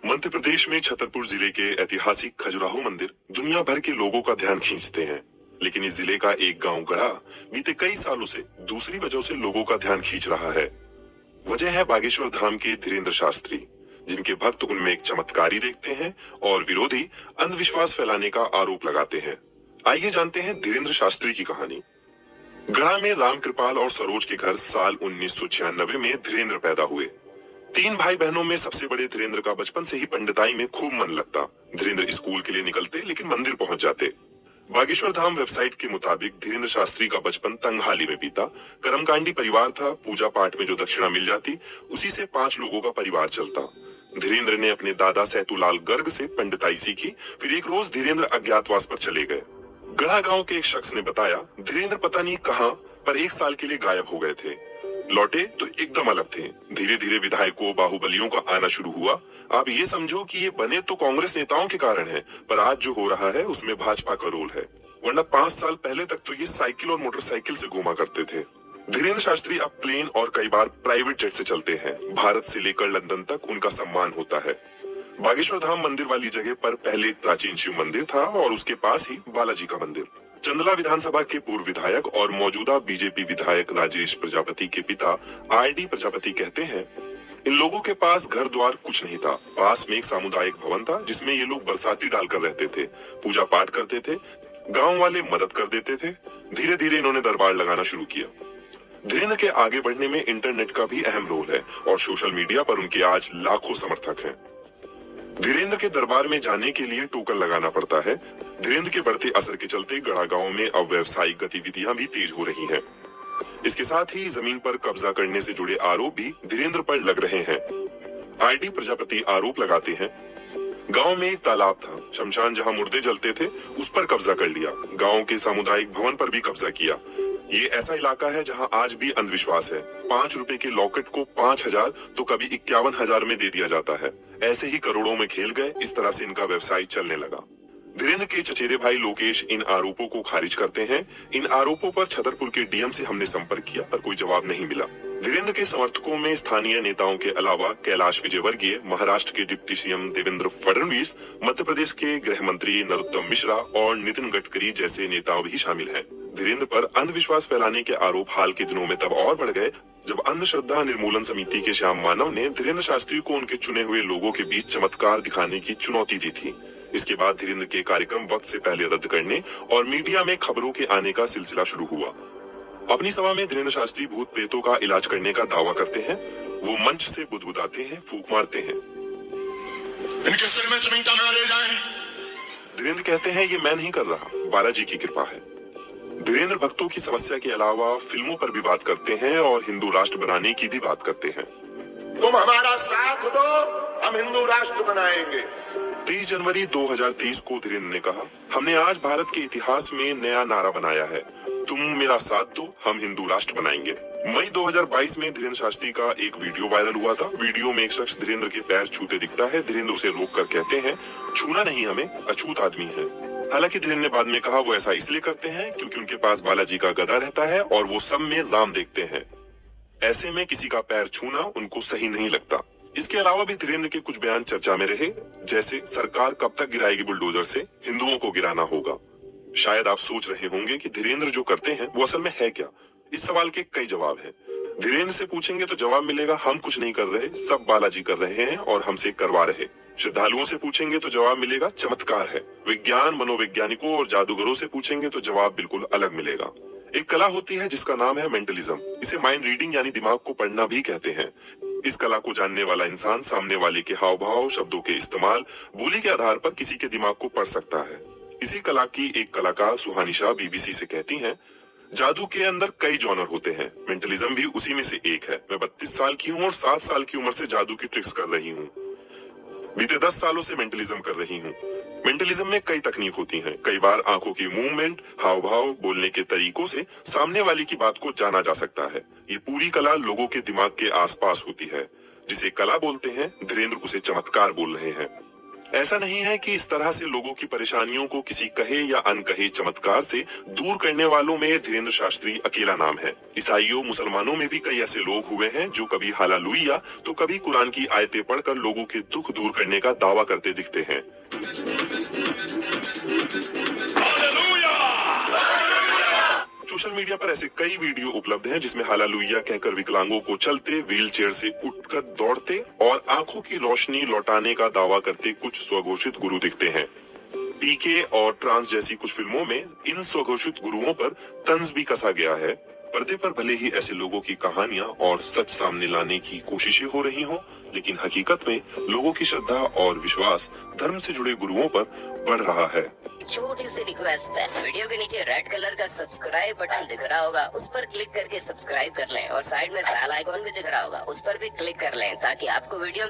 मध्य प्रदेश में छतरपुर जिले के ऐतिहासिक खजुराहो मंदिर दुनिया भर के लोगों का ध्यान खींचते हैं। लेकिन इस जिले का एक गांव गढ़ा बीते कई सालों से दूसरी वजहों से लोगों का ध्यान खींच रहा है। वजह है बागेश्वर धाम के धीरेन्द्र शास्त्री, जिनके भक्त उनमें एक चमत्कारी देखते हैं और विरोधी अंधविश्वास फैलाने का आरोप लगाते हैं। आइए जानते हैं धीरेन्द्र शास्त्री की कहानी। गढ़ा में राम कृपाल और सरोज के घर साल 1996 में धीरेन्द्र पैदा हुए। 3 भाई बहनों में सबसे बड़े धीरेन्द्र का बचपन से ही पंडिताई में खूब मन लगता। धीरेन्द्र स्कूल के लिए निकलते लेकिन मंदिर पहुंच जाते। बागेश्वर धाम वेबसाइट के मुताबिक धीरेन्द्र शास्त्री का बचपन तंगहाली में बीता। कर्मकांडी परिवार था, पूजा पाठ में जो दक्षिणा मिल जाती उसी से 5 लोगों का परिवार चलता। धीरेन्द्र ने अपने दादा सैतुलाल गर्ग से पंडिताई सीखी। फिर एक रोज धीरेन्द्र अज्ञातवास पर चले गए। गढ़ा गांव के एक शख्स ने बताया, धीरेन्द्र पता नहीं कहां पर 1 साल के लिए गायब हो गए थे। लौटे तो एकदम अलग थे। धीरे धीरे विधायकों बाहुबलियों का आना शुरू हुआ। आप ये समझो कि ये बने तो कांग्रेस नेताओं के कारण है, पर आज जो हो रहा है उसमें भाजपा का रोल है, वरना 5 साल पहले तक तो ये साइकिल और मोटरसाइकिल से घूमा करते थे। धीरेन्द्र शास्त्री अब प्लेन और कई बार प्राइवेट जेट से चलते हैं। भारत से लेकर लंदन तक उनका सम्मान होता है। बागेश्वर धाम मंदिर वाली जगह पर पहले एक प्राचीन शिव मंदिर था और उसके पास ही बालाजी का मंदिर। चंदला विधानसभा के पूर्व विधायक और मौजूदा बीजेपी विधायक राजेश प्रजापति के पिता आरडी प्रजापति कहते हैं, इन लोगों के पास घर द्वार कुछ नहीं था। पास में एक सामुदायिक भवन था जिसमें ये लोग बरसाती डालकर रहते थे, पूजा पाठ करते थे, गांव वाले मदद कर देते थे। धीरे धीरे इन्होंने दरबार लगाना शुरू किया। धीरेन्द्र के आगे बढ़ने में इंटरनेट का भी अहम रोल है और सोशल मीडिया पर उनके आज लाखों समर्थक हैं। धीरेन्द्र के दरबार में जाने के लिए टोकन लगाना पड़ता है। धीरेन्द्र के बढ़ते असर के चलते गढ़ा गांव में अब व्यावसायिक गतिविधियां भी तेज हो रही हैं। इसके साथ ही जमीन पर कब्जा करने से जुड़े आरोप भी धीरेन्द्र पर लग रहे हैं। आरडी प्रजापति आरोप लगाते हैं, गांव में एक तालाब था, शमशान जहां मुर्दे जलते थे उस पर कब्जा कर लिया। गांव के सामुदायिक भवन पर भी कब्जा किया। ये ऐसा इलाका है जहां आज भी अंधविश्वास है। 5 रुपए के लॉकेट को 5000 तो कभी 51,000 में दे दिया जाता है। ऐसे ही करोड़ों में खेल गए। इस तरह से इनका व्यवसाय चलने लगा। धीरेन्द्र के चचेरे भाई लोकेश इन आरोपों को खारिज करते हैं। इन आरोपों पर छतरपुर के डीएम से हमने संपर्क किया पर कोई जवाब नहीं मिला। धीरेन्द्र के समर्थकों में स्थानीय नेताओं के अलावा कैलाश विजयवर्गीय, महाराष्ट्र के डिप्टी सीएम देवेंद्र फडणवीस, मध्य प्रदेश के गृह मंत्री नरोत्तम मिश्रा और नितिन गडकरी जैसे नेता भी शामिल हैं। धीरेन्द्र पर अंधविश्वास फैलाने के आरोप हाल के दिनों में तब और बढ़ गए जब अंधश्रद्धा निर्मूलन समिति के श्याम मानव ने धीरेन्द्र शास्त्री को उनके चुने हुए लोगों के बीच चमत्कार दिखाने की चुनौती दी थी। इसके बाद धीरेन्द्र के कार्यक्रम वक्त से पहले रद्द करने और मीडिया में खबरों के आने का सिलसिला शुरू हुआ। अपनी सभा में धीरेन्द्र शास्त्री भूत प्रेतों का इलाज करने का दावा करते हैं। वो मंच से बुदबुदाते हैं, फूंक मारते हैं। इनके सिर में चिमटा न ले जाएं। धीरेन्द्र कहते हैं, ये मैं नहीं कर रहा, बालाजी की कृपा है। धीरेन्द्र भक्तों की समस्या के अलावा फिल्मों पर भी बात करते हैं और हिंदू राष्ट्र बनाने की भी बात करते हैं। तुम हमारा साथ दो, हम हिंदू राष्ट्र बनाएंगे। 23 जनवरी 2023 को धीरेन्द्र ने कहा, हमने आज भारत के इतिहास में नया नारा बनाया है, तुम मेरा साथ दो, हम हिंदू राष्ट्र बनाएंगे। मई 2022 में धीरेन्द्र शास्त्री का एक वीडियो वायरल हुआ था। वीडियो में एक शख्स धीरेन्द्र के पैर छूते दिखता है। धीरेन्द्र उसे रोक कर कहते हैं, छूना नहीं हमें, अछूत आदमी है। हालांकि धीरेन्द्र ने बाद में कहा वो ऐसा इसलिए करते हैं क्योंकि उनके पास बालाजी का गदा रहता है और वो सब में राम देखते हैं। ऐसे में किसी का पैर छूना उनको सही नहीं लगता। इसके अलावा भी धीरेन्द्र के कुछ बयान चर्चा में रहे, जैसे सरकार कब तक गिराएगी बुलडोजर से, हिंदुओं को गिराना होगा। शायद आप सोच रहे होंगे कि धीरेन्द्र जो करते हैं वो असल में है क्या। इस सवाल के कई जवाब हैं। धीरेन्द्र से पूछेंगे तो जवाब मिलेगा, हम कुछ नहीं कर रहे, सब बालाजी कर रहे हैं और हमसे करवा रहे। श्रद्धालुओं से पूछेंगे तो जवाब मिलेगा, चमत्कार है। विज्ञान मनोवैज्ञानिकों और जादूगरों से पूछेंगे तो जवाब बिल्कुल अलग मिलेगा। एक कला होती है जिसका नाम है मेंटलिज्म। इसे माइंड रीडिंग यानी दिमाग को पढ़ना भी कहते हैं। इस कला को जानने वाला इंसान सामने वाले के हाव भाव, शब्दों के इस्तेमाल, बोली के आधार पर किसी के दिमाग को पढ़ सकता है। इसी कला की एक कलाकार सुहानी शाह बीबीसी से कहती हैं, जादू के अंदर कई जॉनर होते हैं, मेंटलिज्म भी उसी में से एक है। मैं 32 साल की हूँ और 7 साल की उम्र से जादू की ट्रिक्स कर रही हूँ। बीते 10 सालों से मेंटलिज्म कर रही हूँ। मेंटलिज्म में कई तकनीक होती हैं। कई बार आंखों की मूवमेंट, हाव भाव, बोलने के तरीकों से सामने वाले की बात को जाना जा सकता है। ये पूरी कला लोगों के दिमाग के आसपास होती है। जिसे कला बोलते हैं, धीरेन्द्र उसे चमत्कार बोल रहे हैं। ऐसा नहीं है कि इस तरह से लोगों की परेशानियों को किसी कहे या अनकहे चमत्कार से दूर करने वालों में धीरेन्द्र शास्त्री अकेला नाम है। ईसाइयों मुसलमानों में भी कई ऐसे लोग हुए हैं जो कभी हालेलुया तो कभी कुरान की आयतें पढ़कर लोगों के दुख दूर करने का दावा करते दिखते हैं। सोशल मीडिया पर ऐसे कई वीडियो उपलब्ध हैं जिसमें हालेलुया कहकर विकलांगों को चलते, व्हीलचेयर से उठकर दौड़ते और आंखों की रोशनी लौटाने का दावा करते कुछ स्वघोषित गुरु दिखते हैं। पीके और ट्रांस जैसी कुछ फिल्मों में इन स्वघोषित गुरुओं पर तंज भी कसा गया है। पर्दे पर भले ही ऐसे लोगों की कहानियां और सच सामने लाने की कोशिशें हो रही हों, लेकिन हकीकत में लोगों की श्रद्धा और विश्वास धर्म से जुड़े गुरुओं पर बढ़ रहा है। छोटी सी रिक्वेस्ट है, वीडियो के नीचे रेड कलर का सब्सक्राइब बटन दिख रहा होगा, उस पर क्लिक करके सब्सक्राइब कर लें और साइड में बेल आइकॉन भी दिख रहा होगा, उस पर भी क्लिक कर लें ताकि आपको वीडियो